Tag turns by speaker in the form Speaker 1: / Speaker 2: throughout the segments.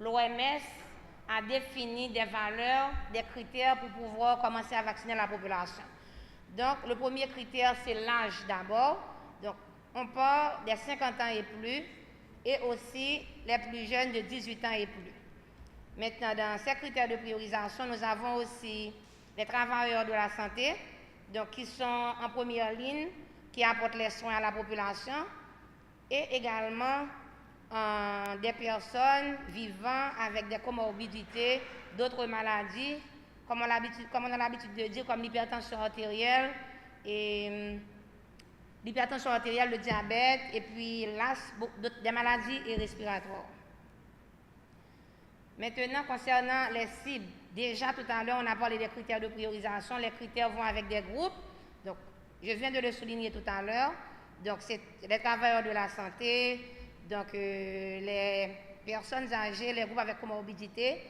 Speaker 1: l'OMS a défini des valeurs, des critères pour pouvoir commencer à vacciner la population. Donc, le premier critère, c'est l'âge d'abord. Donc, on part des 50 ans et plus, et aussi les plus jeunes de 18 ans et plus. Maintenant, dans ces critères de priorisation, nous avons aussi les travailleurs de la santé, donc qui sont en première ligne, qui apportent les soins à la population, et également des personnes vivant avec des comorbidités, d'autres maladies, comme on a l'habitude de dire, comme l'hypertension artérielle, et le diabète, et puis des maladies respiratoires. Maintenant, concernant les cibles, déjà tout à l'heure, on a parlé des critères de priorisation. Les critères vont avec des groupes. Donc, je viens de le souligner tout à l'heure. Donc, c'est les travailleurs de la santé, donc les personnes âgées, les groupes avec comorbidité.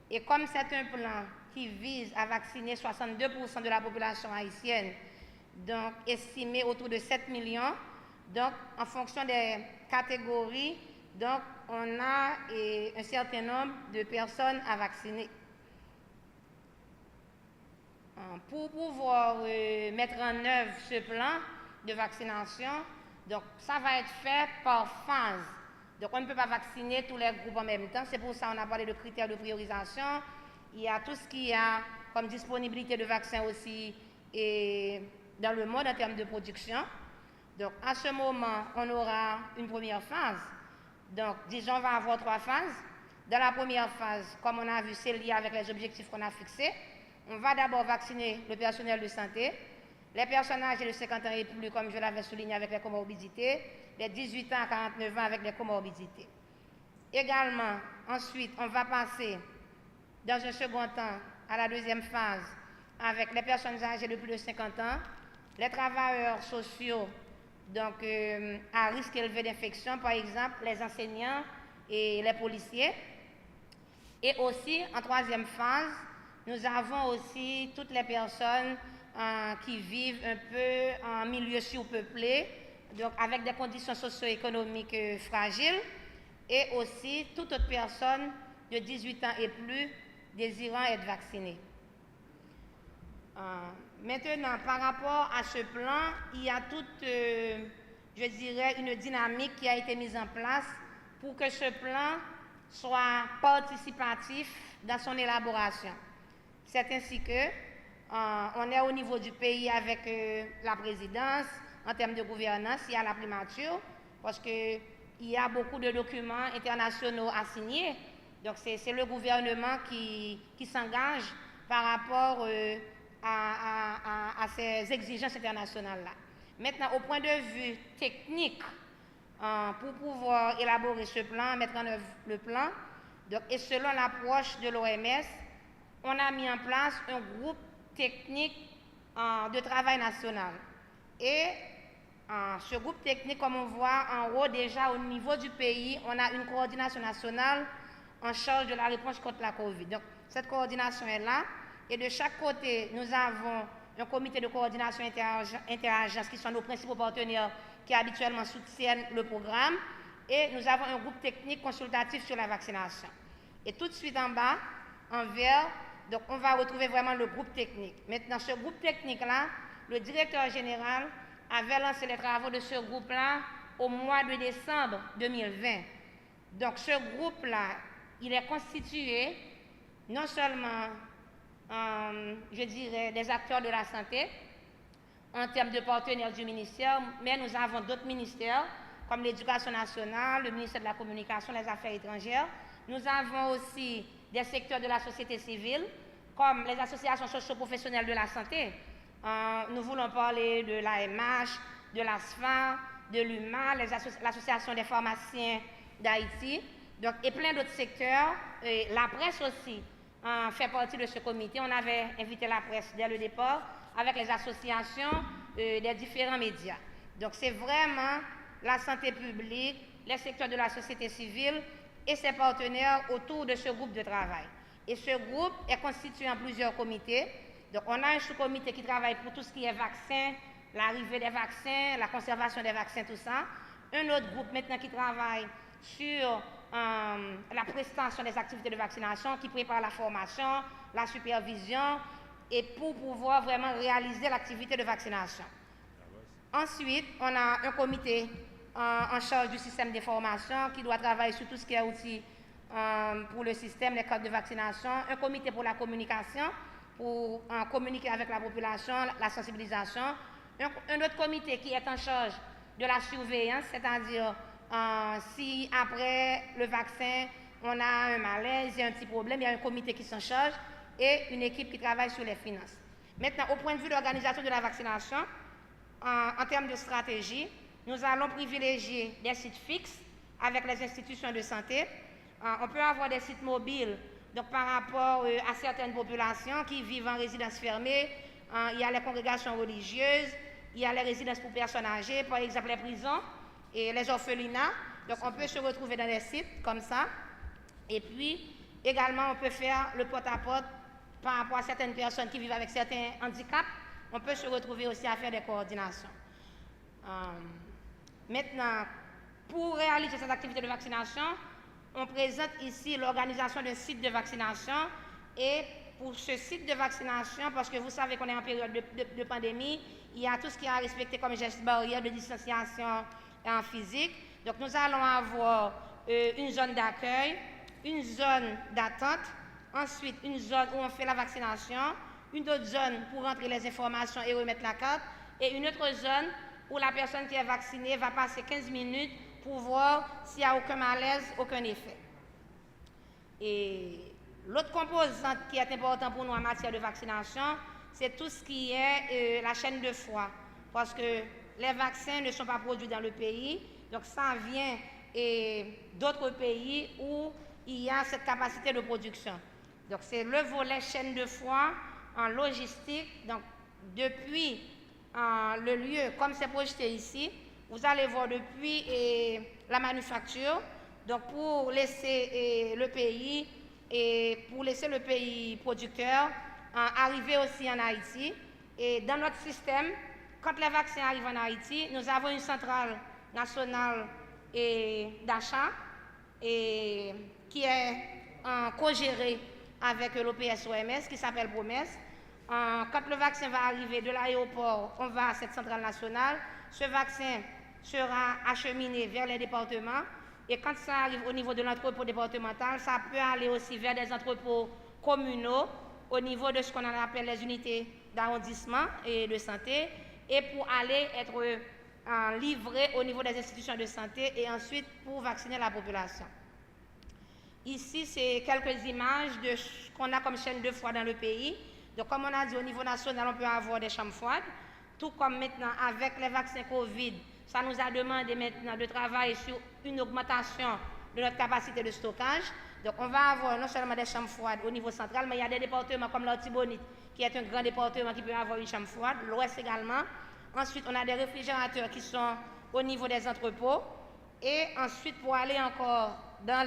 Speaker 1: Et comme c'est un plan qui vise à vacciner 62% de la population haïtienne, donc estimé autour de 7 millions, donc en fonction des catégories, donc on a un certain nombre de personnes à vacciner. Pour pouvoir mettre en œuvre ce plan de vaccination, donc ça va être fait par phase. Donc on ne peut pas vacciner tous les groupes en même temps. C'est pour ça qu'on a parlé de critères de priorisation. Il y a tout ce qu'il y a comme disponibilité de vaccins aussi et dans le monde en termes de production. Donc à ce moment, on aura une première phase. Donc disons, on va avoir 3 phases. Dans la première phase, comme on a vu, c'est lié avec les objectifs qu'on a fixés. On va d'abord vacciner le personnel de santé, les personnes âgées de 50 ans et plus, comme je l'avais souligné, avec les comorbidités, les 18 ans à 49 ans avec les comorbidités. Également, ensuite, on va passer dans un second temps à la deuxième phase avec les personnes âgées de plus de 50 ans, les travailleurs sociaux, donc à risque élevé d'infection, par exemple les enseignants et les policiers. Et aussi, en troisième phase, nous avons aussi toutes les personnes qui vivent un peu en milieu surpeuplé, donc avec des conditions socio-économiques fragiles, et aussi toute autre personne de 18 ans et plus désirant être vaccinée. Maintenant, par rapport à ce plan, il y a toute, je dirais, une dynamique qui a été mise en place pour que ce plan soit participatif dans son élaboration. C'est ainsi que on est au niveau du pays avec la présidence, en termes de gouvernance, il y a la primature, parce qu'il y a beaucoup de documents internationaux à signer. Donc c'est le gouvernement qui s'engage par rapport à ces exigences internationales-là. Maintenant, au point de vue technique, pour pouvoir élaborer ce plan, mettre en œuvre le plan, donc, et selon l'approche de l'OMS, on a mis en place un groupe technique de travail national. Et ce groupe technique, comme on voit en haut, déjà au niveau du pays, on a une coordination nationale en charge de la réponse contre la COVID. Donc, cette coordination est là. Et de chaque côté, nous avons un comité de coordination interagences qui sont nos principaux partenaires qui habituellement soutiennent le programme. Et nous avons un groupe technique consultatif sur la vaccination. Et tout de suite en bas, en vert, donc on va retrouver vraiment le groupe technique. Maintenant, ce groupe technique-là, le directeur général avait lancé les travaux de ce groupe-là au mois de décembre 2020. Donc ce groupe-là, il est constitué non seulement, je dirais, des acteurs de la santé, en termes de partenaires du ministère, mais nous avons d'autres ministères, comme l'Éducation nationale, le ministère de la Communication, les Affaires étrangères. Nous avons aussi des secteurs de la société civile, comme les associations socio-professionnelles de la santé. Nous voulons parler de l'AMH, de l'ASFA, de l'UMA, l'association des pharmaciens d'Haïti, donc, et plein d'autres secteurs. Et la presse aussi fait partie de ce comité. On avait invité la presse dès le départ avec les associations des différents médias. Donc c'est vraiment la santé publique, les secteurs de la société civile et ses partenaires autour de ce groupe de travail. Et ce groupe est constitué en plusieurs comités. Donc on a un sous-comité qui travaille pour tout ce qui est vaccins, l'arrivée des vaccins, la conservation des vaccins, tout ça. Un autre groupe maintenant qui travaille sur la prestation des activités de vaccination, qui prépare la formation, la supervision, et pour pouvoir vraiment réaliser l'activité de vaccination. Ensuite, on a un comité en charge du système d'information qui doit travailler sur tout ce qui est outils pour le système, les codes de vaccination, un comité pour la communication, pour communiquer avec la population, la sensibilisation, un autre comité qui est en charge de la surveillance, c'est-à-dire si après le vaccin, on a un malaise, il y a un petit problème, il y a un comité qui s'en charge et une équipe qui travaille sur les finances. Maintenant, au point de vue de l'organisation de la vaccination, en termes de stratégie, nous allons privilégier des sites fixes avec les institutions de santé. On peut avoir des sites mobiles, donc par rapport à certaines populations qui vivent en résidence fermée, il y a les congrégations religieuses, il y a les résidences pour personnes âgées, par exemple les prisons et les orphelinats. Donc on peut se retrouver dans des sites comme ça. Et puis également on peut faire le porte-à-porte par rapport à certaines personnes qui vivent avec certains handicaps. On peut se retrouver aussi à faire des coordinations. Maintenant, pour réaliser cette activité de vaccination, on présente ici l'organisation d'un site de vaccination. Et pour ce site de vaccination, parce que vous savez qu'on est en période de pandémie, il y a tout ce qui est à respecter comme gestes barrières de distanciation en physique. Donc nous allons avoir une zone d'accueil, une zone d'attente, ensuite une zone où on fait la vaccination, une autre zone pour rentrer les informations et remettre la carte, et une autre zone où la personne qui est vaccinée va passer 15 minutes pour voir s'il n'y a aucun malaise, aucun effet. Et l'autre composante qui est importante pour nous en matière de vaccination, c'est tout ce qui est la chaîne de froid. Parce que les vaccins ne sont pas produits dans le pays, donc ça vient d'autres pays où il y a cette capacité de production. Donc c'est le volet chaîne de froid en logistique. Donc depuis le lieu, comme c'est projeté ici, vous allez voir depuis la manufacture, donc pour laisser le pays producteur arriver aussi en Haïti. Et dans notre système, quand les vaccins arrivent en Haïti, nous avons une centrale nationale d'achat qui est co-gérée avec l'OPS-OMS qui s'appelle Promesse. Quand le vaccin va arriver de l'aéroport, on va à cette centrale nationale. Ce vaccin sera acheminé vers les départements. Et quand ça arrive au niveau de l'entrepôt départemental, ça peut aller aussi vers des entrepôts communaux au niveau de ce qu'on appelle les unités d'arrondissement et de santé, et pour aller être livré au niveau des institutions de santé et ensuite pour vacciner la population. Ici, c'est quelques images de ce qu'on a comme chaîne de froid dans le pays. Donc, comme on a dit, au niveau national, on peut avoir des chambres froides. Tout comme maintenant, avec les vaccins Covid, ça nous a demandé maintenant de travailler sur une augmentation de notre capacité de stockage. Donc, on va avoir non seulement des chambres froides au niveau central, mais il y a des départements comme l'Artibonite, qui est un grand département qui peut avoir une chambre froide, l'Ouest également. Ensuite, on a des réfrigérateurs qui sont au niveau des entrepôts. Et ensuite, pour aller encore dans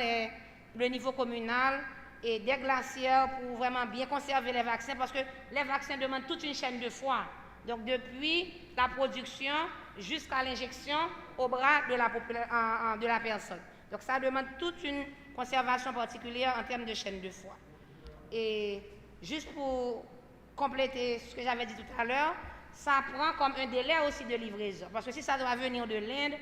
Speaker 1: le niveau communal, et des glacières pour vraiment bien conserver les vaccins, parce que les vaccins demandent toute une chaîne de froid. Donc, depuis la production jusqu'à l'injection au bras de la personne. Donc, ça demande toute une conservation particulière en termes de chaîne de froid. Et juste pour compléter ce que j'avais dit tout à l'heure, ça prend comme un délai aussi de livraison. Parce que si ça doit venir de l'Inde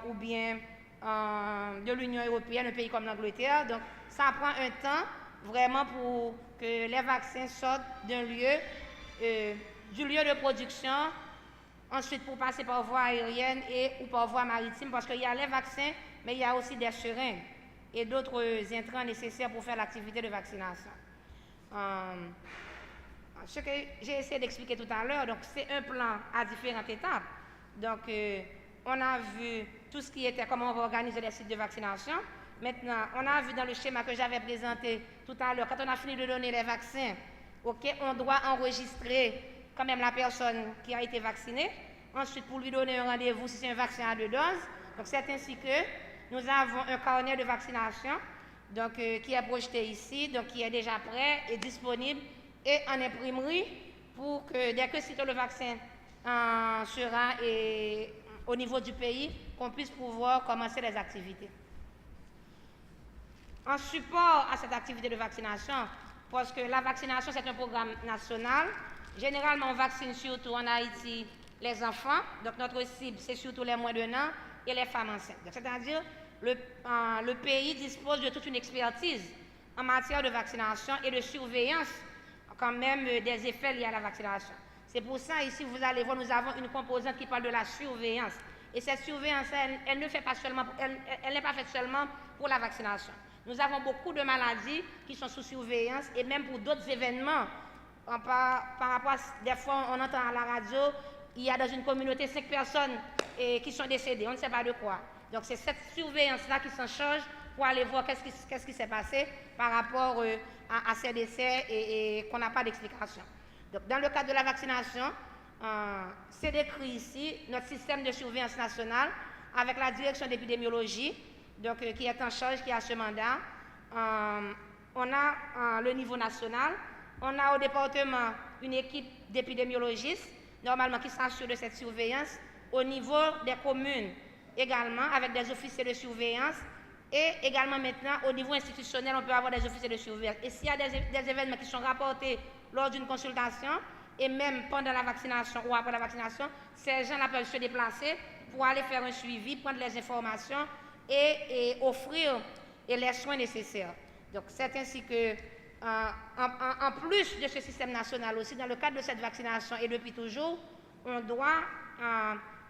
Speaker 1: ou bien de l'Union européenne, un pays comme l'Angleterre, donc ça prend un temps vraiment pour que les vaccins sortent d'un lieu, du lieu de production, ensuite pour passer par voie aérienne ou par voie maritime, parce qu'il y a les vaccins, mais il y a aussi des seringues et d'autres intrants nécessaires pour faire l'activité de vaccination. Ce que j'ai essayé d'expliquer tout à l'heure, donc c'est un plan à différentes étapes. Donc, on a vu tout ce qui était, comment on va organiser les sites de vaccination. Maintenant, on a vu dans le schéma que j'avais présenté tout à l'heure, quand on a fini de donner les vaccins, on doit enregistrer quand même la personne qui a été vaccinée. Ensuite, pour lui donner un rendez-vous si c'est un vaccin à 2 doses. Donc, c'est ainsi que nous avons un carnet de vaccination donc, qui est projeté ici, donc qui est déjà prêt et disponible et en imprimerie pour que dès que sitôt le vaccin sera au niveau du pays, qu'on puisse pouvoir commencer les activités. En support à cette activité de vaccination, parce que la vaccination, c'est un programme national. Généralement, on vaccine surtout en Haïti les enfants. Donc, notre cible, c'est surtout les moins de 1 an et les femmes enceintes. C'est-à-dire, le pays dispose de toute une expertise en matière de vaccination et de surveillance quand même des effets liés à la vaccination. C'est pour ça, ici, vous allez voir, nous avons une composante qui parle de la surveillance. Et cette surveillance, elle n'est pas faite seulement pour la vaccination. Nous avons beaucoup de maladies qui sont sous surveillance et même pour d'autres événements. Par rapport à, des fois, on entend à la radio, il y a dans une communauté 5 personnes qui sont décédées, on ne sait pas de quoi. Donc c'est cette surveillance-là qui s'en charge pour aller voir qu'est-ce qui s'est passé par rapport à ces décès et qu'on n'a pas d'explication. Donc dans le cadre de la vaccination, c'est décrit ici notre système de surveillance nationale avec la direction d'épidémiologie, donc, qui est en charge, qui a ce mandat. On a le niveau national, on a au département une équipe d'épidémiologistes, normalement qui s'assure de cette surveillance, au niveau des communes également, avec des officiers de surveillance, et également maintenant au niveau institutionnel, on peut avoir des officiers de surveillance. Et s'il y a des événements qui sont rapportés lors d'une consultation, et même pendant la vaccination ou après la vaccination, ces gens-là peuvent se déplacer pour aller faire un suivi, prendre les informations et offrir les soins nécessaires. Donc c'est ainsi que, en plus de ce système national aussi, dans le cadre de cette vaccination et depuis toujours, on doit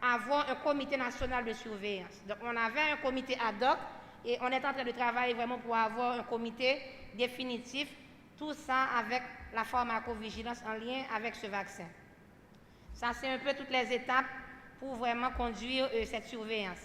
Speaker 1: avoir un comité national de surveillance. Donc on avait un comité ad hoc et on est en train de travailler vraiment pour avoir un comité définitif, tout ça avec la pharmacovigilance en lien avec ce vaccin. Ça, c'est un peu toutes les étapes pour vraiment conduire cette surveillance.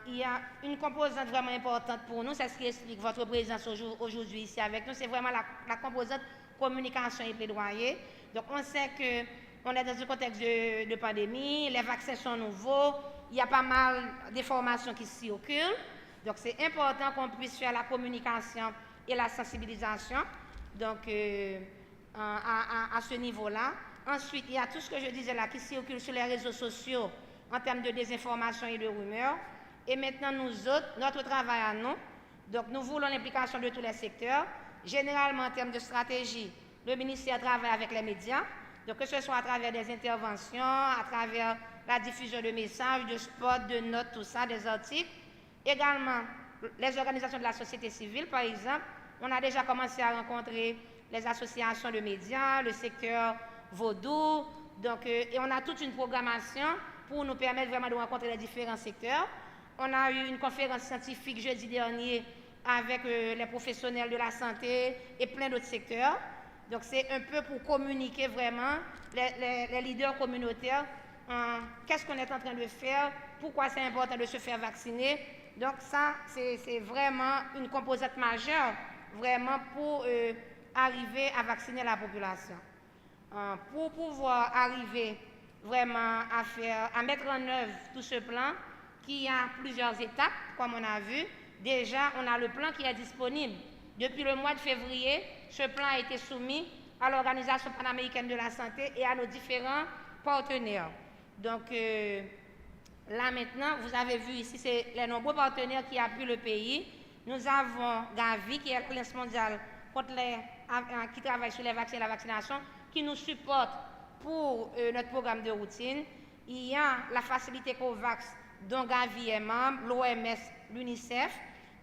Speaker 1: Il y a une composante vraiment importante pour nous, c'est ce qui explique votre présence aujourd'hui ici avec nous, c'est vraiment la composante communication et plaidoyer. Donc on sait qu'on est dans un contexte de pandémie, les vaccins sont nouveaux, il y a pas mal d'informations qui circulent, donc c'est important qu'on puisse faire la communication et la sensibilisation, donc à ce niveau-là. Ensuite, il y a tout ce que je disais là qui circule sur les réseaux sociaux en termes de désinformation et de rumeurs. Et maintenant, nous autres, notre travail à nous, donc nous voulons l'implication de tous les secteurs. Généralement, en termes de stratégie, le ministère travaille avec les médias, donc que ce soit à travers des interventions, à travers la diffusion de messages, de spots, de notes, tout ça, des articles. Également, les organisations de la société civile, par exemple, on a déjà commencé à rencontrer les associations de médias, le secteur vaudou, donc, et on a toute une programmation pour nous permettre vraiment de rencontrer les différents secteurs. On a eu une conférence scientifique jeudi dernier avec les professionnels de la santé et plein d'autres secteurs. Donc c'est un peu pour communiquer vraiment les leaders communautaires, qu'est-ce qu'on est en train de faire, pourquoi c'est important de se faire vacciner. Donc ça, c'est vraiment une composante majeure, vraiment pour arriver à vacciner la population. Pour pouvoir arriver vraiment à mettre en œuvre tout ce plan, qui a plusieurs étapes, comme on a vu. Déjà, on a le plan qui est disponible. Depuis le mois de février, ce plan a été soumis à l'Organisation panaméricaine de la santé et à nos différents partenaires. Donc, là maintenant, vous avez vu ici, c'est les nombreux partenaires qui appuient le pays. Nous avons Gavi, qui est l'Alliance mondiale qui travaille sur les vaccins et la vaccination, qui nous supporte pour notre programme de routine. Il y a la facilité COVAX, dont Gavi est membre, l'OMS, l'UNICEF,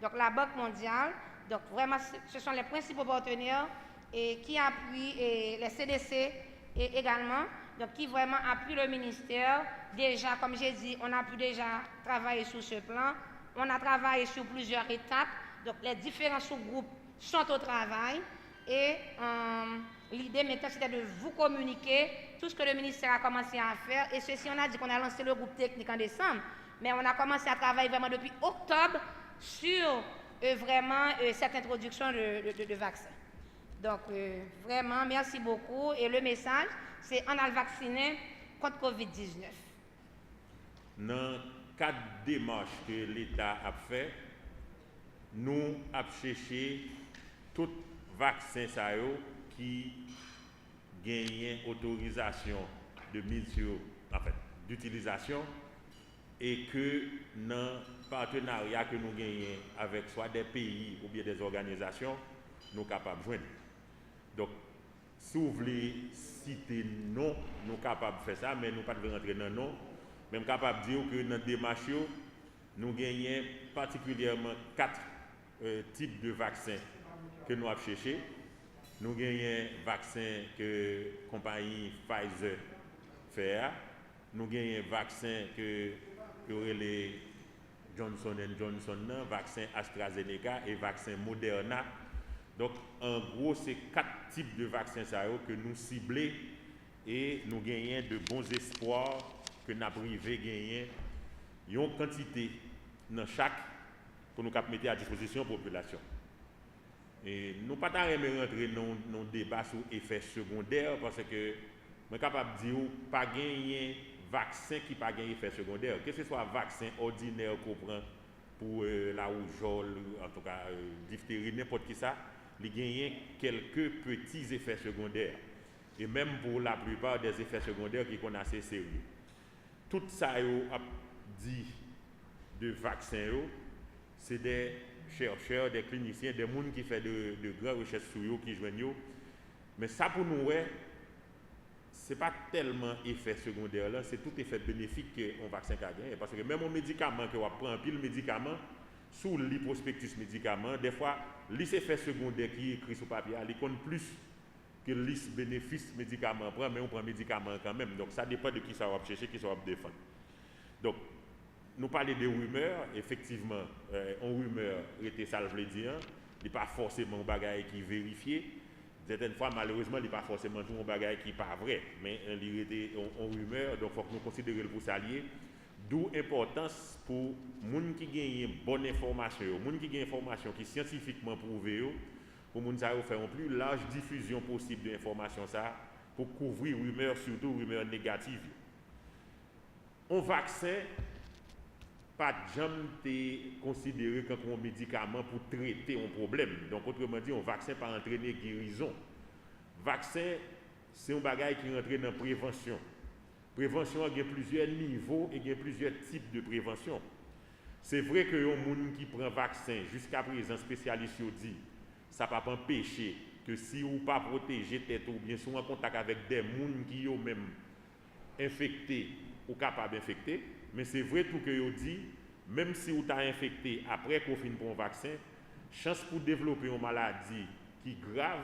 Speaker 1: donc la Banque mondiale. Donc vraiment, ce sont les principaux partenaires qui appuient les CDC également, donc qui vraiment appuient le ministère. Déjà, comme j'ai dit, on a pu déjà travailler sur ce plan. On a travaillé sur plusieurs étapes. Donc les différents sous-groupes sont au travail. Et l'idée maintenant, c'était de vous communiquer tout ce que le ministère a commencé à faire. Et ceci, on a dit qu'on a lancé le groupe technique en décembre. Mais on a commencé à travailler vraiment depuis octobre sur vraiment cette introduction de vaccins. Donc, vraiment, merci beaucoup. Et le message, c'est on a le vacciné contre COVID-19.
Speaker 2: Dans quatre démarches que l'État a fait, nous avons cherché tout vaccin qui gagne autorisation de mise sur, d'utilisation et que dans le partenariat que nous gagnons avec soit des pays ou bien des organisations, nous sommes capables de joindre. Donc, si vous voulez citer non, nous sommes capables de faire ça, mais nous ne pouvons pas rentrer dans non. Même capable de dire que dans la démarche, nous gagnons particulièrement 4 types de vaccins que nous avons cherchés. Nous gagnons vaccin que la compagnie Pfizer fait. Nous gagnons vaccin que les Johnson Johnson, vaccin AstraZeneca et vaccin Moderna. Donc, en gros, c'est 4 types de vaccins que nous ciblons et nous gagnons de bons espoirs que nous avons privé gagner une quantité dans chaque pour nous mettre à disposition de la population. Et nous ne pouvons pas rentrer dans un débat sur l'effet secondaire parce que je suis capable de dire pas gagner vaccin qui pas gagner effet secondaire. Que ce soit vaccin ordinaire qu'on prend pour la rougeole, en tout cas diphtérie, n'importe qui ça, il gagne quelques petits effets secondaires. Et même pour la plupart des effets secondaires qui sont assez sérieux. Tout ça a dit de vaccins, c'est des chercheurs, des cliniciens, des gens qui font de grandes recherches sur eux, qui joignent. Mais ça pour nous, ce n'est pas tellement effet secondaire, c'est tout effet bénéfique qu'un vaccin a gagné. Parce que même un médicament que on prend, un pile médicament, sous le prospectus médicament, des fois, les effets secondaires qui est écrit sur papier, ils comptent plus que les bénéfices médicaments prend, mais on prend médicament quand même. Donc ça dépend de qui ça va chercher, qui ça va défendre. Donc, nous parlons de rumeurs, effectivement, une rumeur était ça, je l'ai dit, il n'est pas forcément un bagage qui est vérifié. Certaines fois, malheureusement, il n'est pas forcément tout un bagage qui n'est pas vrai, mais il était une rumeur, donc il faut que nous considérions le pour s'allier. D'où l'importance pour les gens qui gagnent bonne information, les gens qui gagnent information qui est scientifiquement prouvée, pour les gens faire une plus large diffusion possible de l'information pour couvrir les rumeurs, surtout les rumeurs négatives. Un vaccin, pas jamais considéré comme un médicament pour traiter un problème. Donc, autrement dit, un vaccin pas entraîner guérison. Vaccin, c'est un bagage qui rentre dans la prévention. Prévention, il y a plusieurs niveaux et il y a plusieurs types de prévention. C'est vrai que les gens qui prennent vaccin, jusqu'à présent, spécialistes dit, ça ne peut pas empêcher que si vous ne pas protéger tête ou bien si vous en contact avec des gens qui sont même infectés ou capables d'infecter, mais c'est vrai tout que vous dit, même si vous êtes infecté après qu'on finit pour un vaccin, chance pour développer une maladie qui est grave,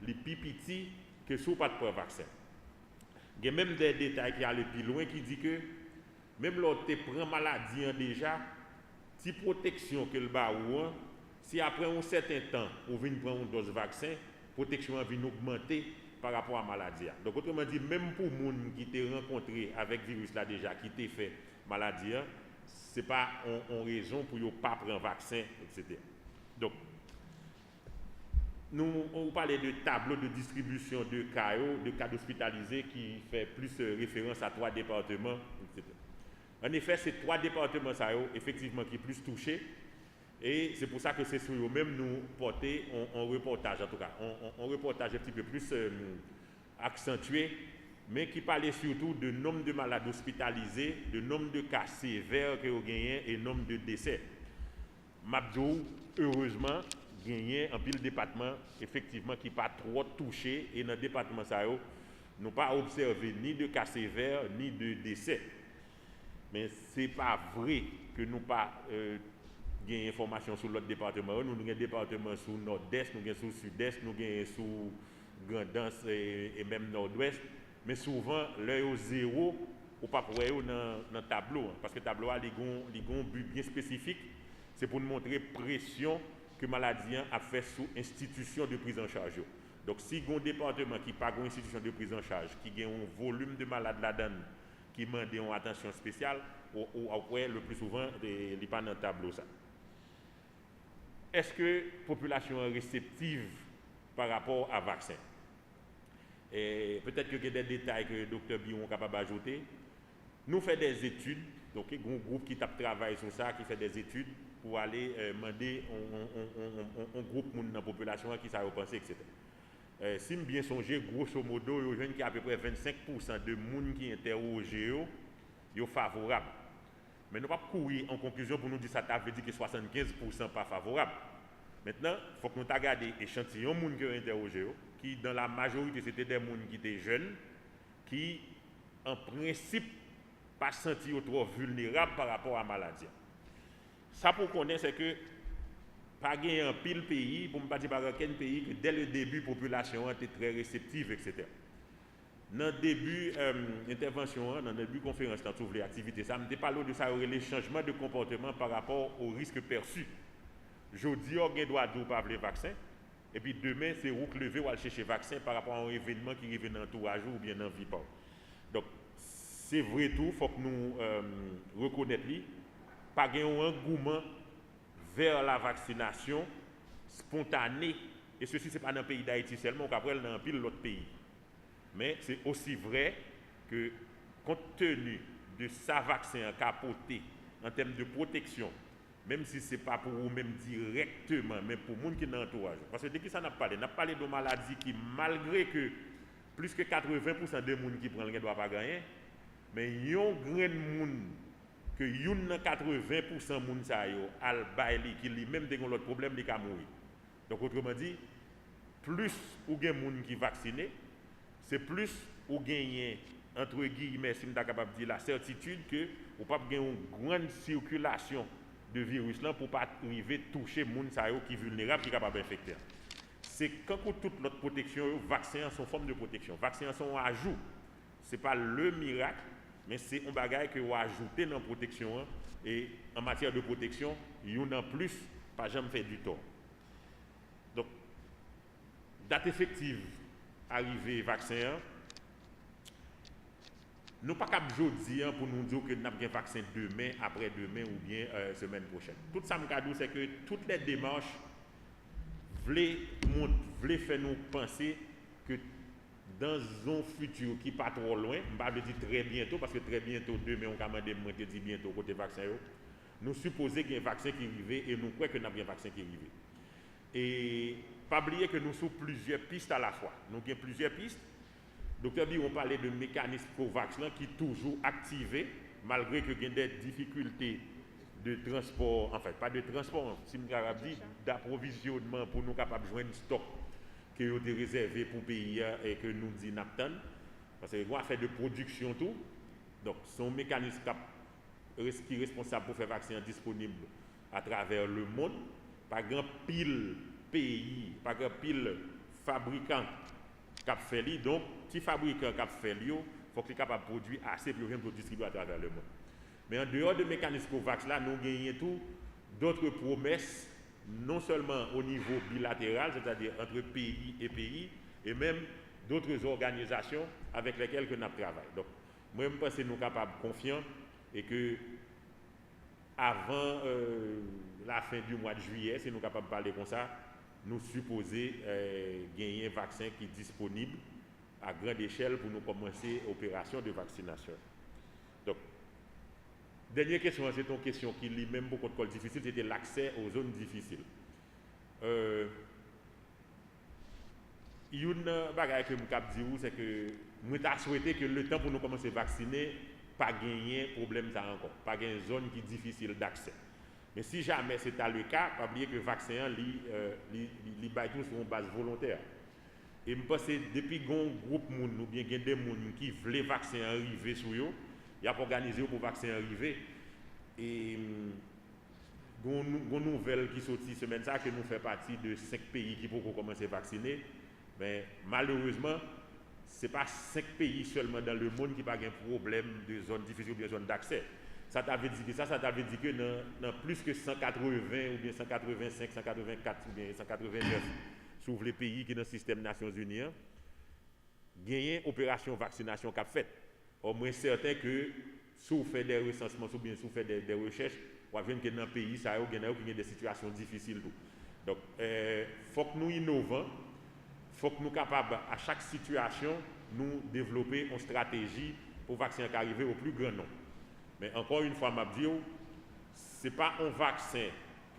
Speaker 2: les plus petits que si vous pas de vaccin. Il y a même des détails qui allent plus loin qui dit que même lorsque tu prends maladie déjà, si protection que le bas ou si après un certain temps on vient prendre une dose de vaccin, protection vient augmenter par rapport à la maladie. Donc autrement dit, même pour les gens qui t'ont rencontré avec le virus là déjà, qui t'ont fait maladie, ce n'est pas une raison pour ne pas prendre vaccin, etc. Donc, on parlait de tableau de distribution de cas hospitalisés qui fait plus référence à 3 départements, etc. En effet, ces 3 départements effectivement qui sont plus touchés. Et c'est pour ça que c'est sur eux-mêmes nous porter un reportage, en tout cas, un reportage un petit peu plus accentué, mais qui parlait surtout de nombre de malades hospitalisés, de nombre de cas sévères que vous gagnez et nombre de décès. Mabdou, heureusement, gagné un pile département effectivement qui pas trop touché et dans le département ça nous pas observé ni de cas sévères ni de décès. Mais c'est pas vrai que nous pas gain information sur l'autre département. Nous avons des départements sur nord-est, nous avons sur sud-est, nous avons sur grandance et même nord-ouest. Mais souvent, l'œil au zéro, ou pas pour eux dans le tableau. Parce que le tableau a un but bien spécifique. C'est pour nous montrer la pression que la maladie a fait sous institution de prise en charge. Donc, si un département qui n'a pas une institution de prise en charge, qui a un volume de malades là-dedans, qui demande une attention spéciale, ou après, le plus souvent, il n'est pas dans le tableau. Ça. Est-ce que la population est réceptive par rapport à vaccin? Et peut-être qu'il y a des détails que le docteur Bion est capable d'ajouter. Nous faisons des études, donc il y a un groupe qui travaille sur ça, qui fait des études pour aller demander un groupe dans la population qui ça repenser, etc. Si je bien songé, grosso modo, il y a à peu près 25% de gens qui interrogent sont favorables. Mais nous ne pouvons pas courir en conclusion pour nous dire que ça veut dire que 75% pas favorable. Maintenant, il faut que nous regardions l'échantillon de gens qui ont interrogé, qui dans la majorité c'était des gens qui étaient jeunes, qui en principe pas senti trop vulnérables par rapport à la maladie. Ça pour connaître, c'est que pas un pile pays, pour ne pas dire pas aucun pays, que dès le début, la population était très réceptive, etc. Dans le début intervention, dans le début conférence, dans toutes les activités, ça me parlé de ça, les changements de comportement par rapport aux risques perçus. Je dis, on doit pas le vaccin, et puis demain, c'est vous qui levez ou aller chercher le vaccin par rapport à un événement qui arrive dans l'entourage ou bien dans la vie. Donc, c'est vrai tout, il faut que nous reconnaissions, pas un engouement vers la vaccination spontanée, et ceci, ce n'est pas dans le pays d'Haïti seulement, qu'après, dans un pile l'autre pays. Mais c'est aussi vrai que, compte tenu de sa vaccin capoté en termes de protection, même si ce n'est pas pour vous-même directement, mais pour les gens qui sont dans l'entourage. Parce que dès que ça n'a pas parlé de maladies qui, malgré que plus que 80% des gens qui prennent ne doivent pas gagner, mais il y a un grand monde que 80% des gens qui lui-même ont l'autre problème, ils vont mourir. Donc, autrement dit, plus ou des gens qui sont vaccinés, c'est plus ou gagner, entre guillemets, si je suis capable de dire la certitude que vous ne pouvez pas gagner une grande circulation de virus là pour ne pas arriver à toucher les gens qui sont vulnérables, qui sont capables d'infecter. C'est quand toute notre protection, les vaccins sont forme de protection. Les vaccins sont un ajout. Ce n'est pas le miracle, mais c'est un bagage que vous ajoutez dans la protection. Et en matière de protection, il y en a plus, pas jamais fait du tort. Donc, date effective. Arrivé vaccin, nous ne pouvons pas dire pour nous dire que nous avons un vaccin demain, après-demain ou bien semaine prochaine. Tout ça, c'est que toutes les démarches veulent faire nous penser que dans un futur qui n'est pas trop loin, je ne vais pas dire très bientôt, parce que très bientôt, demain, on va dire bientôt côté vaccin, nous supposons qu'il y a un vaccin qui arrive et nous croyons que nous avons un vaccin qui arrive. Et pas oublier que nous sommes plusieurs pistes à la fois. Nous avons plusieurs pistes. Docteur Biron parlait de mécanisme COVAX qui est toujours activé, malgré qu'il y a des difficultés de transport, en fait, pas de transport, si je dis d'approvisionnement pour nous capables de joindre un stock qui est réservé pour le pays et que nous disons NAPTAN. Parce que nous avons fait de production tout. Donc, c'est un mécanisme qui est responsable pour faire vaccin disponible à travers le monde. Pas grand pile pays, pas grand pile fabricant qui a fait lui. Donc, si fabricant qui a fait lui, il faut qu'il soit capable de produire assez pour distribuer à travers le monde. Mais en dehors de mécanisme COVAX, là, nous gagnons tout d'autres promesses, non seulement au niveau bilatéral, c'est-à-dire entre pays, et même d'autres organisations avec lesquelles nous travaillons. Donc, moi, je pense que nous sommes capables, confiants, et que avant la fin du mois de juillet, si nous sommes capables de parler comme ça, nous supposons gagner un vaccin qui est disponible à grande échelle pour nous commencer l'opération de vaccination. Donc, dernière question, c'est une question qui lit même beaucoup de cols difficiles, c'était l'accès aux zones difficiles. Une chose que je veux dire, c'est que nous avons souhaité que le temps pour nous commencer à vacciner, pas gagner problème ça encore, pas gagner zone qui est difficile d'accès. Mais si jamais c'est le cas, pas oublier que le vaccin li baille tout sur une base volontaire. Et je pense que depuis qu'il y a un groupe ou bien des gens qui veulent le vaccin arriver sur eux, il y a organisé pour le vaccin arriver. Et il y a une nouvelle qui sortit cette semaine que nous faisons partie de 5 pays qui pourront commencer à vacciner. Mais malheureusement, ce n'est pas 5 pays seulement dans le monde qui n'ont pas de problème de zones difficiles ou de zones d'accès. Ça t'avait dit que dans plus que 180 ou bien 185, 184 ou bien 189 sur les pays qui sont dans le système des Nations Unies, il y a une opération vaccination qui a fait. Au moins certain que si vous faites des recensements ou bien si vous faites des recherches, vous voyez que dans le pays, ça il y a des situations difficiles. Donc, il faut que nous innovons, il faut que nous soyons capables, à chaque situation, nous développer une stratégie pour le vaccin qui arrive au plus grand nombre. Mais encore une fois, je dis, ce n'est pas un vaccin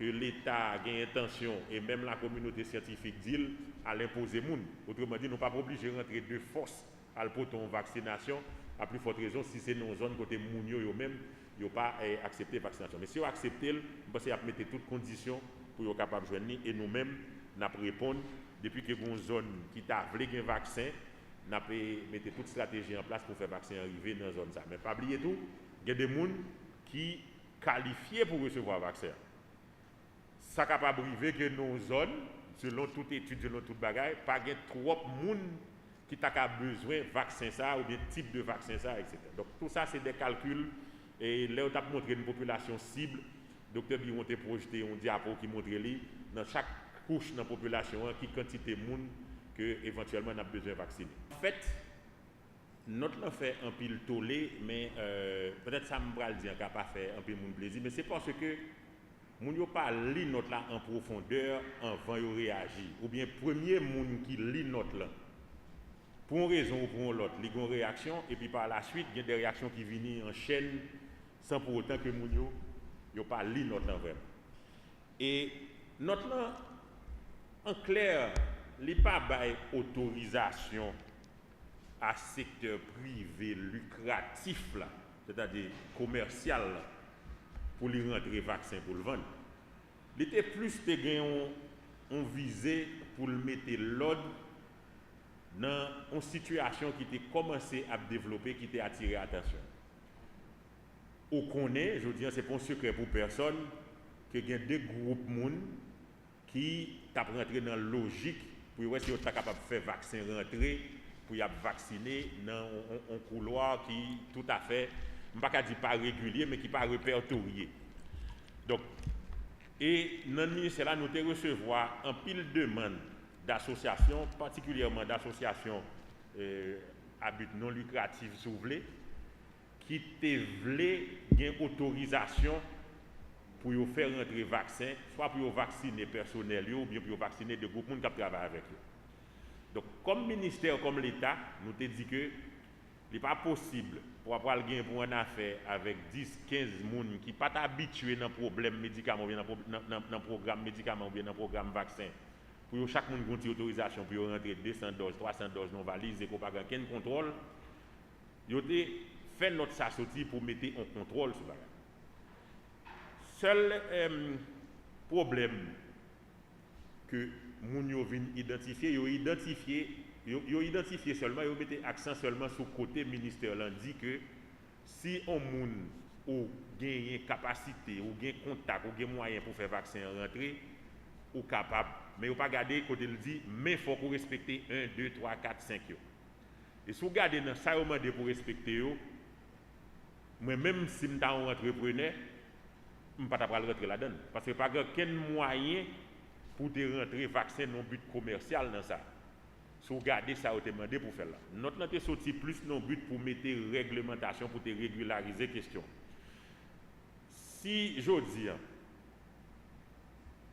Speaker 2: que l'État a intention et même la communauté scientifique dit à l'imposer. Autrement dit, nous ne sommes pas obligés de rentrer de force à la vaccination, à plus forte raison si c'est dans une zone côté Mounio même n'ont pas accepté la vaccination. Mais si vous acceptez, vous pensez à mettre toutes conditions pour être capable de joindre. Et nous-mêmes, nous répondons, depuis que une zone qui t'a voulu un vaccin, nous mettons toute stratégie en place pour faire le vaccin arriver dans la zone. Mais pas oublier tout, il y a des gens qui sont qualifiés pour recevoir le vaccin. Ça n'est capable d'arriver que nos zones, selon toute étude, selon toute bagaille, pas trop de monde qui a besoin de vaccin ça ou des types de vaccin ça, etc. Donc tout ça, c'est des calculs. Et là, on a montré une population cible. Docteur Biron a projeté un diapo qui montre dans chaque couche de la population qui quantité de monde que éventuellement on a besoin de vacciner. En fait, notre fait un pile tollé, mais peut-être ça me va le dire qu'il pas fait un peu mon plaisir, mais c'est parce que moun yo pas li note là en profondeur avant yo réagir ou bien premier moun qui lit note là pour une raison ou pour une autre, il y a une réaction et puis par la suite il y a des réactions qui viennent en chaîne sans pour autant que moun yo pas li note là vraiment. Et note là en clair, il n'y a pas d'autorisation à secteur privé lucratif là, c'est-à-dire commercial là, pour lui rentrer vaccin pour le vendre. Il était plus on visé pour le mettre l'ordre dans une situation qui était commencé à développer, qui était attiré l'attention. On connaît, je veux dire, c'est pas un secret pour personne, qu'il y a des groupes de monde qui t'a rentré dans la logique pour voir si on est capable de faire vaccin rentrer, pour y vacciner dans un couloir qui tout à fait, je ne vais pas dire pas régulier, mais qui n'est pas répertorié. Donc, et dans le ministère, là, nous avons recevoir un pile de demandes d'associations, particulièrement d'associations à but non lucratif, si vous voulez, qui voulaient une autorisation pour faire rentrer vaccin, soit pour vacciner personnel ou bien pour vacciner des groupes qui travaillent avec eux. Donc, comme ministère, comme l'État, nous avons dit que il n'est pas possible pour avoir le gain pour une affaire avec 10, 15 personnes qui ne sont pas habitués dans le problème médicament, dans le programme médicament ou bien dans le programme vaccin. Pour chaque monde qui a une autorisation pour rentrer 200 doses, 300 doses non valises et qu'on n'a aucun contrôle, ils ont fait notre sortie pour mettre un contrôle sur ça. Seul problème que les gens viennent identifier, ils ont identifié seulement, ils ont mis accent seulement sur le côté ministère. Ils dit que si on a une capacité, ou un contact, ou un moyen pour faire vaccin rentrer, ou capable, mais ils n'ont pas gardé côté il dit, mais il faut respecter 1, 2, 3, 4, 5. Et si vous regardez dans ça, vous pour respecter, moi même si je suis un entrepreneur, je ne vais pas rentrer là-dedans. Parce que pas aucun moyen pour te rentrer vaccin non but commercial dans ça. Si vous regardez ça, vous demandé pour faire là. Notre note est sorti plus non but pour mettre réglementation, pour te régulariser la question. Si je dis,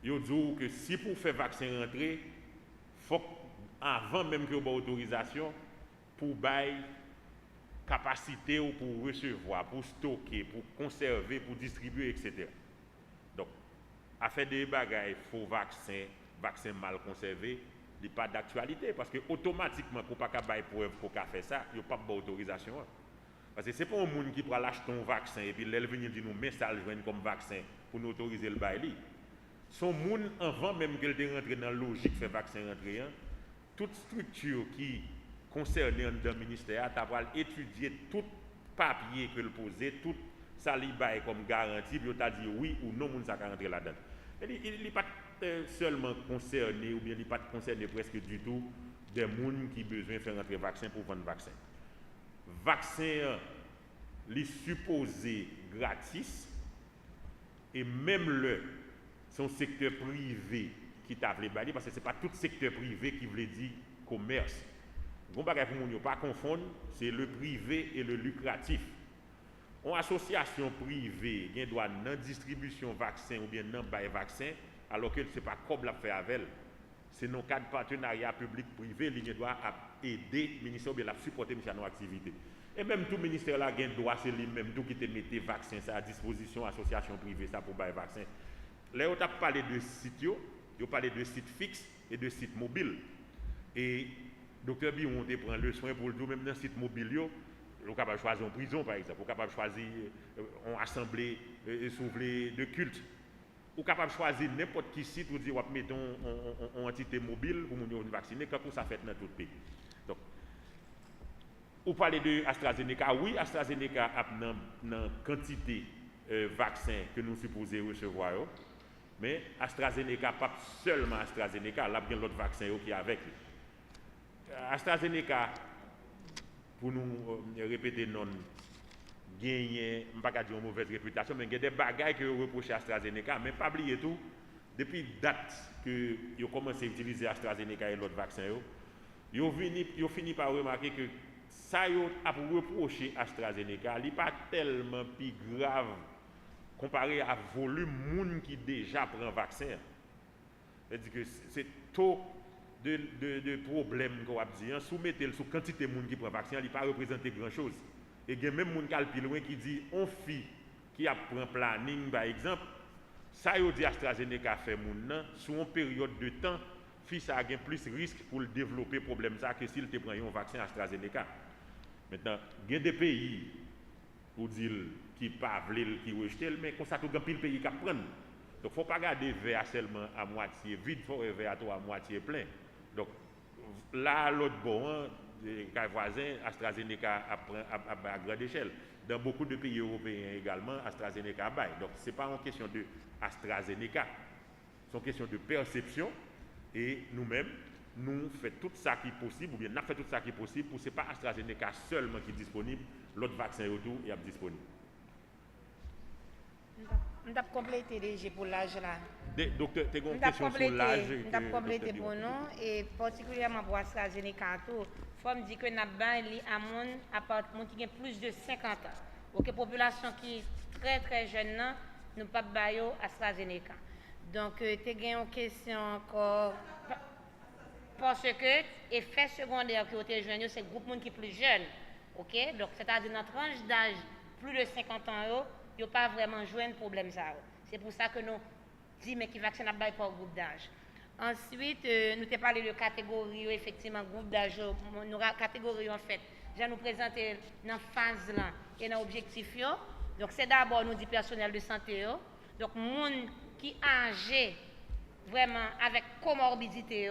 Speaker 2: je dis que si pour faire vaccin rentrer, il faut avant même que vous ayez autorisation, pour bailler capacité ou pour recevoir, pour stocker, pour conserver, pour distribuer, etc. Donc, à faire des bagailles, faux vaccin mal conservé, il n'y a pas d'actualité parce que automatiquement, pour ne pas faire preuve pour faire ça, il n'y a pas d'autorisation. Parce que ce n'est pas un monde qui prend l'acheter un vaccin et puis il vient dire nous message comme vaccin pour nous autoriser le bail. Son monde avant même qu'elle ait rentré dans la logique de faire vaccin rentrer, toute structure qui concernée dans le ministère, tu as étudié tout papier que le posait, tout ça li bail comme garantie, puis tu as dit oui ou non, ça va rentrer là-dedans. Il n'est pas seulement concerné, ou bien il n'est pas concerné presque du tout des gens qui ont besoin de faire rentrer vaccin pour vendre vaccin. Vaccin, il est supposé gratis, et même son secteur privé qui t'a voulu bailler, parce que ce n'est pas tout secteur privé qui veut dire commerce. Bon bagay pour ne pas confondre, c'est le privé et le lucratif. En association privée, il y a droit non distribution vaccin ou bien non bail vaccin, alors que ce n'est pas comme la fait avec elle. C'est dans le cadre de partenariat public-privé, il y a droit à aider le ministère ou bien à supporter nos activités. Et même tout ministère là, il y a droit, c'est lui-même tout qui te mette vaccin à disposition, association privée, ça pour bail vaccin. Là, on a parlé de sites, on a parlé de sites fixes et de sites mobiles. Et Docteur Biron prend le soin pour le dire, même dans le site mobile, on est capable de choisir en prison, par exemple. On est capable de choisir en assemblée soufflée de culte. On est capable de choisir n'importe qui site ou dire, on va mettre une entité mobile pour nous vacciner quand ça fait dans tout le pays. Donc, vous parlez de AstraZeneca. Oui, AstraZeneca a une quantité de vaccins que nous supposons recevoir. Mais AstraZeneca, pas seulement AstraZeneca, là, il y a l'autre vaccin qui est avec lui. AstraZeneca, pour nous répéter, non, gagné, je ne vais pas dire une mauvaise réputation, mais il y a des bagailles que vous reprochez à AstraZeneca, mais pas oublier tout, depuis la date que vous ont commencé à utiliser AstraZeneca et l'autre vaccin, vous avez fini par remarquer que ça a reproché AstraZeneca, il n'est pas tellement plus grave comparé à volume de monde qui déjà prend vaccin. C'est-à-dire que c'est taux de problèmes qu'on va dire, soumettez-le sur quantité de monde qui prend vaccin, il ne pas représenter grand-chose. Et il y a même des gens qui loin qui dit on fille qui a pris un planning par exemple, ça y dit AstraZeneca fait moun sur une période de temps, fille ça a plus risque pour le développer problème ça que s'il te prend un vaccin AstraZeneca. Maintenant, il y a des pays pour dire qui pas veulent qui rejetent mais comme ça tout grand pile pays qui prennent. Donc faut pas garder verre seulement à moitié vide, faut un verre à moitié plein. Donc là l'autre bon les voisins AstraZeneca à grande échelle. Dans beaucoup de pays européens également, AstraZeneca baille. Donc ce n'est pas une question de AstraZeneca, c'est une question de perception. Et nous-mêmes, nous faisons tout ça qui est possible, ou bien nous fait tout ça qui est possible, pour ce n'est pas AstraZeneca seulement qui est disponible, l'autre vaccin autour est disponible.
Speaker 1: Je vais compléter déjà pour l'âge là.
Speaker 2: Docteur, tu as une question sur l'âge.
Speaker 1: Je vais compléter pour nous, et particulièrement pour AstraZeneca, il faut me dire que nous avons à part qui a plus de 50 ans. Donc, la population qui est très très jeune, nous ne pouvons pas AstraZeneca. Donc, tu as une question encore. Parce que l'effet secondaire que vous avez joué, c'est le groupe qui est plus jeune. Okay? Donc, c'est-à-dire dans la tranche d'âge plus de 50 ans, il n'y a pas vraiment joué un problème. C'est pour ça que nous disons qu'il vaccine par groupe d'âge. Ensuite, nous avons parlé de catégorie, effectivement, groupe d'âge, nous catégorie en fait. Je nous présenter dans la phase là et dans l'objectif. Donc, c'est d'abord nous dit personnel de santé. Donc, monde qui est âgé vraiment avec comorbidité.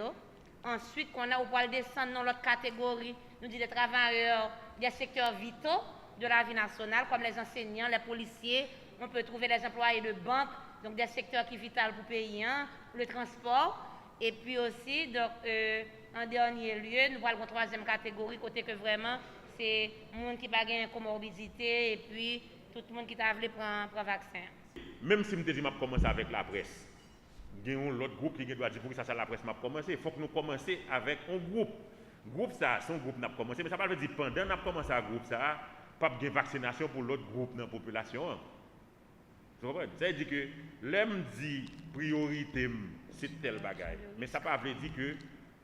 Speaker 1: Ensuite, qu'on a pour descendre dans l'autre catégorie, nous dit les travailleurs des secteurs vitaux de la vie nationale, comme les enseignants, les policiers. On peut trouver les employés de banque, donc des secteurs qui sont vitaux pour le pays, pour le transport. Et puis aussi, donc, en dernier lieu, nous voyons la troisième catégorie, côté que vraiment, c'est le monde qui n'a pas de comorbidité et puis tout le monde qui a voulu prendre le vaccin.
Speaker 2: Même si je dis que je commence avec la presse, il y a l'autre groupe qui doit dire pour que ça la presse m'a commencé. Il faut que nous commencions avec un groupe. Groupe ça, son groupe n'a commencé, mais ça ne veut pas dire pendant qu'on a commencé à groupe ça, pas de vaccination pour l'autre groupe dans la population. Vous comprenez? Ça veut dire que l'homme dit priorité, c'est tel bagaille. Mais ça ne veut pas dire que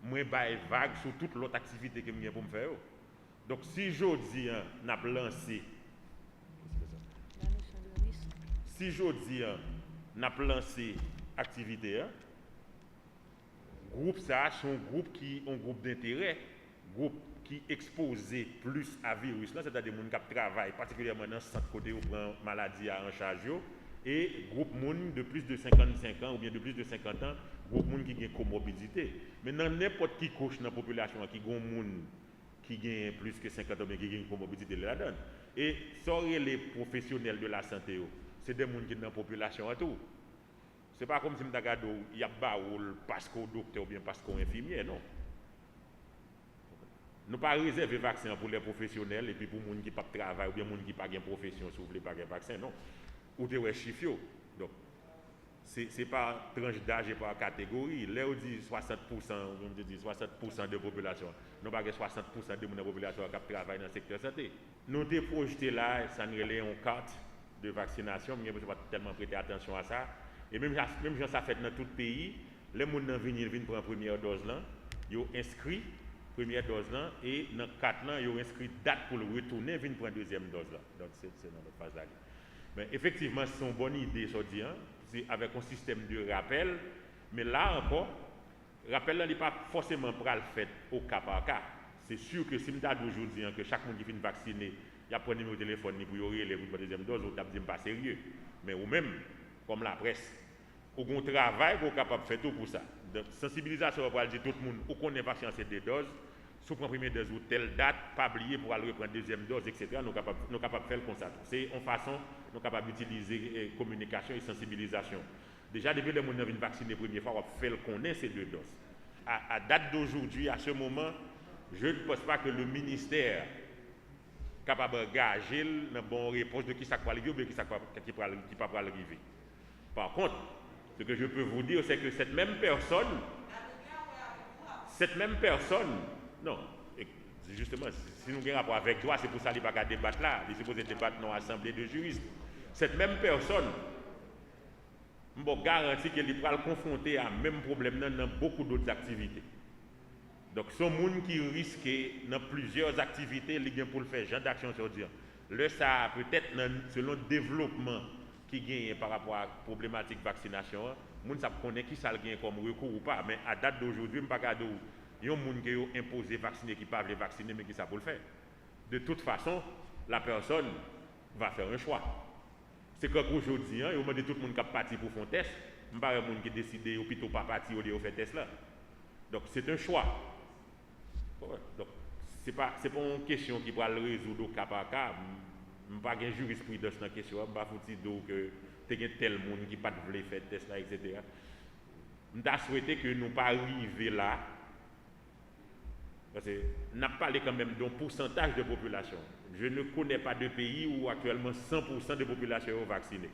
Speaker 2: moi je vague sur toute l'autre activité que je pour me faire. Donc si je dis, on a lancé. Si je dis, on a lancé activité, groupe ça, c'est un groupe qui un groupe d'intérêt, groupe qui exposé plus à virus, c'est-à-dire des gens qui travaillent particulièrement dans ce côté où prend maladie en charge, et groupe monde de plus de 55 ans ou bien de plus de 50 ans, groupe monde qui a une comorbidité. Mais dans n'importe qui couche dans la population qui a monde qui a plus que 50 ans, mais qui a une comorbidité de la donne. Et ça, les professionnels de la santé, c'est des gens qui sont dans la population à tout. Ce n'est pas comme si il y a baoul parce qu'on docteur ou bien parce qu'on infirmier, non. Nous ne pas réserver vaccin pour les professionnels et puis pour les gens qui ne travaillent pas ou bien les gens qui n'ont pas de profession, si vous voulez pas de vaccin, non. Ou de chiffres. Donc, ce n'est pas tranche d'âge et pas catégorie. Là, on dit 60%, on dit 60% de la population. Nous n'avons pas 60% de la population qui travaille dans le secteur santé. Nous avons projeté là, ça nous relève une carte de vaccination, mais je ne vais pas tellement prêter attention à ça. Et même si ça fait dans tout le pays, les gens qui viennent prendre la première dose, là, ils ont inscrit la première dose là, et dans 4 ans, ils ont inscrit date pour le retourner, viennent prendre la deuxième dose. Là. Donc c'est dans notre phase là. Mais effectivement, c'est une bonne idée, c'est avec un système de rappel. Mais là encore, le rappel n'est pas forcément pour le fait au cas par cas. C'est sûr que si je dis aujourd'hui que chaque monde qui finit vacciner il y a pris numéro de téléphone pour y aller pour la deuxième dose, ou dit pas sérieux. Mais ou même, comme la presse, ou un travail qu'on est capable de faire tout pour ça. Donc, sensibilisation, on va dire tout le monde, ou qu'on est vaccin ces deux doses, sous la première dose ou telle date, pas oublier pour aller reprendre deuxième dose, etc. Nous sommes capables de faire comme ça. C'est une façon, nous sommes capables d'utiliser communication et sensibilisation. Déjà, depuis le monde vient vacciner la première fois, on fait le connaître ces deux doses. À date d'aujourd'hui, à ce moment, je ne pense pas que le ministère est capable d'engager une bonne réponse de qui ça va arriver ou qui ne va pas arriver. Par contre, ce que je peux vous dire, c'est que cette même personne, non, justement, si nous avons un rapport avec toi, c'est pour ça qu'il n'y a pas de débattre là, il est supposé débattre dans l'assemblée de juristes. Cette même personne, je peux garantir qu'elle va le confronter à même problème dans beaucoup d'autres activités. Donc, ce monde qui risque dans plusieurs activités, il pour le faire, genre d'action sur dire. Là, ça peut-être selon le développement qui gagne par rapport à la problématique de vaccination, les gens connaissent qui ça gagne comme recours ou pas. Mais à date d'aujourd'hui, je ne sais pas il y a des gens qui ont imposé vacciner, qui ne peuvent pas vacciner, mais qui ça pour le faire. De toute façon, la personne va faire un choix. C'est qu'aujourd'hui, il y a tout le monde qui a parti pour faire un test. Il n'y a pas de monde qui a décidé ou plutôt pas parti au lieu de faire test là. Donc c'est un choix. Donc ce n'est pas une question qui va le résoudre au cas par cas. Je n'ai pas de jurisprudence dans la question. Je ne vais pas dire que tu as tel monde qui ne veut pas faire test là, etc. Je souhaite que nous ne pas arriver là. Parce que nous avons parlé quand même d'un pourcentage de population. Je ne connais pas de pays où actuellement 100% de la population est vaccinée.